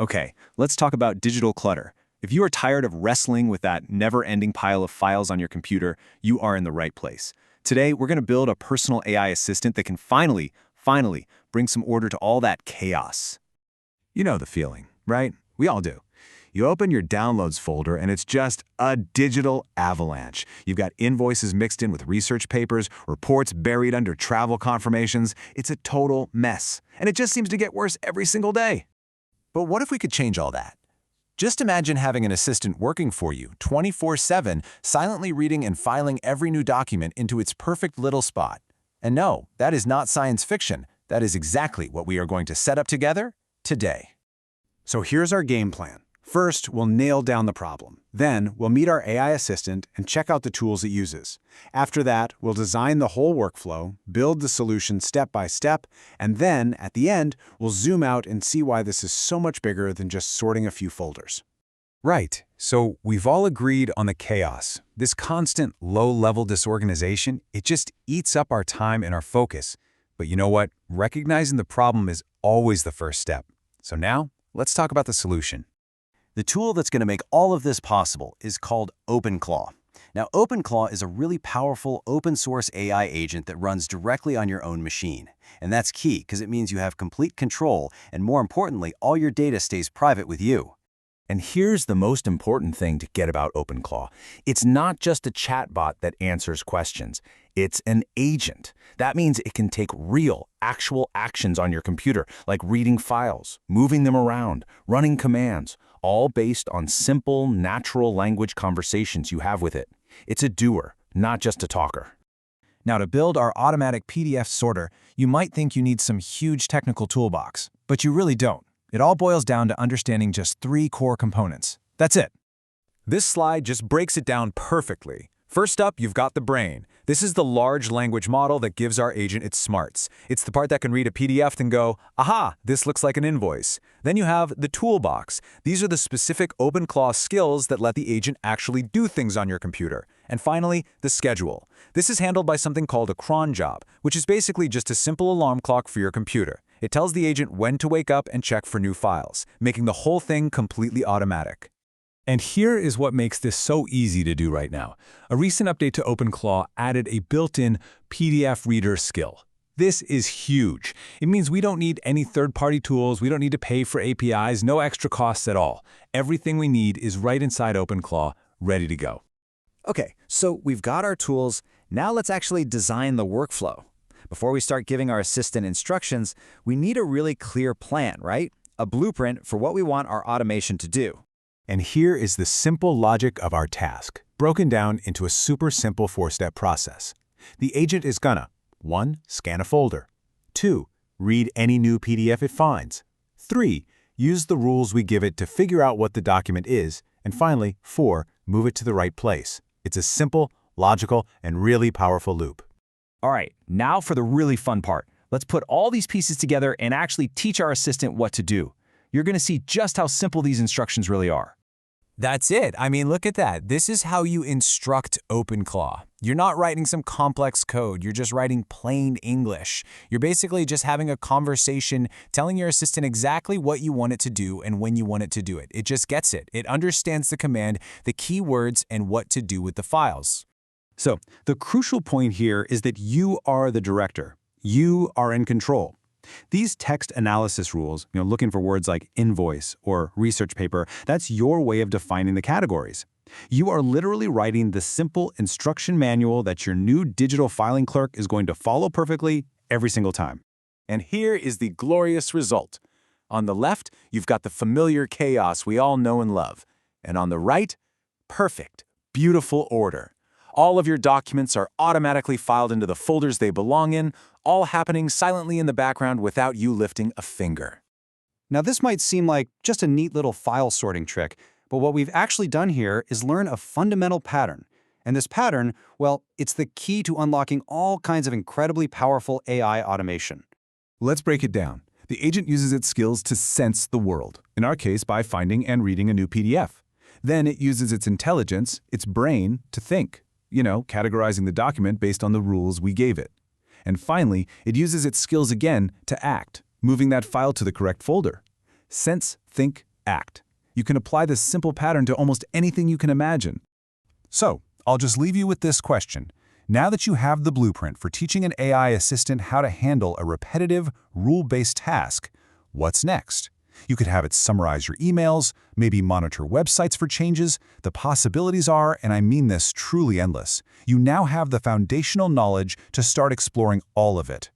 Okay, let's talk about digital clutter. If you are tired of wrestling with that never-ending pile of files on your computer, you are in the right place. Today, we're going to build a personal AI assistant that can finally, bring some order to all that chaos. You know the feeling, right? We all do. You open your downloads folder and it's just a digital avalanche. You've got invoices mixed in with research papers, reports buried under travel confirmations. It's a total mess. And it just seems to get worse every single day. But what if we could change all that? Just imagine having an assistant working for you 24/7, silently reading and filing every new document into its perfect little spot. And no, that is not science fiction. That is exactly what we are going to set up together today. So here's our game plan. First, we'll nail down the problem. Then, we'll meet our AI assistant and check out the tools it uses. After that, we'll design the whole workflow, build the solution step by step, and then, at the end, we'll zoom out and see why this is so much bigger than just sorting a few folders. Right, so we've all agreed on the chaos. This constant low-level disorganization, it just eats up our time and our focus. But you know what? Recognizing the problem is always the first step. So now, let's talk about the solution. The tool that's going to make all of this possible is called OpenClaw. Now, OpenClaw is a really powerful open-source AI agent that runs directly on your own machine. And that's key because it means you have complete control, and more importantly, all your data stays private with you. And here's the most important thing to get about OpenClaw. It's not just a chatbot that answers questions. It's an agent. That means it can take real, actual actions on your computer, like reading files, moving them around, running commands, all based on simple, natural language conversations you have with it. It's a doer, not just a talker. Now, to build our automatic PDF sorter, you might think you need some huge technical toolbox, but you really don't. It all boils down to understanding just 3 core components. That's it. This slide just breaks it down perfectly. First up, you've got the brain. This is the large language model that gives our agent its smarts. It's the part that can read a PDF and go, aha, this looks like an invoice. Then you have the toolbox. These are the specific OpenClaw skills that let the agent actually do things on your computer. And finally, the schedule. This is handled by something called a cron job, which is basically just a simple alarm clock for your computer. It tells the agent when to wake up and check for new files, making the whole thing completely automatic. And here is what makes this so easy to do right now. A recent update to OpenClaw added a built-in PDF reader skill. This is huge. It means we don't need any third-party tools, we don't need to pay for APIs, no extra costs at all. Everything we need is right inside OpenClaw, ready to go. Okay, so we've got our tools. Now let's actually design the workflow. Before we start giving our assistant instructions, we need a really clear plan, right? A blueprint for what we want our automation to do. And here is the simple logic of our task, broken down into a super simple 4-step process. The agent is gonna 1. Scan a folder. 2. Read any new PDF it finds. 3. Use the rules we give it to figure out what the document is. And finally, 4. Move it to the right place. It's a simple, logical, and really powerful loop. All right, now for the really fun part. Let's put all these pieces together and actually teach our assistant what to do. You're going to see just how simple these instructions really are. That's it. I mean, look at that. This is how you instruct OpenClaw. You're not writing some complex code. You're just writing plain English. You're basically just having a conversation, telling your assistant exactly what you want it to do and when you want it to do it. It just gets it. It understands the command, the keywords, and what to do with the files. So, the crucial point here is that you are the director. You are in control. These text analysis rules, looking for words like invoice or research paper, that's your way of defining the categories. You are literally writing the simple instruction manual that your new digital filing clerk is going to follow perfectly every single time. And here is the glorious result. On the left, you've got the familiar chaos we all know and love. And on the right, perfect, beautiful order. All of your documents are automatically filed into the folders they belong in, all happening silently in the background without you lifting a finger. Now, this might seem like just a neat little file sorting trick, but what we've actually done here is learn a fundamental pattern. And this pattern, well, it's the key to unlocking all kinds of incredibly powerful AI automation. Let's break it down. The agent uses its skills to sense the world, in our case by finding and reading a new PDF. Then it uses its intelligence, its brain, to think. Categorizing the document based on the rules we gave it. And finally, it uses its skills again to act, moving that file to the correct folder. Sense, think, act. You can apply this simple pattern to almost anything you can imagine. So, I'll just leave you with this question. Now that you have the blueprint for teaching an AI assistant how to handle a repetitive, rule-based task, what's next? You could have it summarize your emails, maybe monitor websites for changes. The possibilities are, and I mean this, truly endless. You now have the foundational knowledge to start exploring all of it.